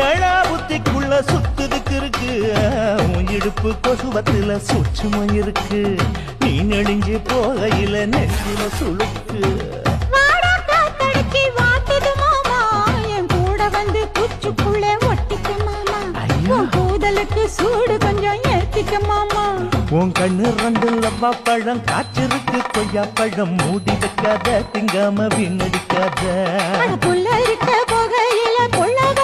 ஏழா புத்திக்குள்ள சுத்துதுக்கு இருக்கு உன் இடுப்பு கொசுவத்துல சூட்சுமம் இருக்கு நீ நெளிஞ்சு போகையில நெஞ்சில சுளுக்கு வாடா காத்தடிச்சு வாட்டுது மாமா என் கூட வந்து குச்சுக்குள்ளே ஒட்டிக்க மாமா உன் கூதலுக்கு சூடு கொஞ்சம் ஏத்திக்க மாமா உன் கண்ணு ரெண்டு லவ்வா பழம் காய்ச்சிருக்கு கொய்யா பழம் மூடி வைக்காத திங்காம வீணடிக்காத புள்ள இருக்க போகையில பொல்லாத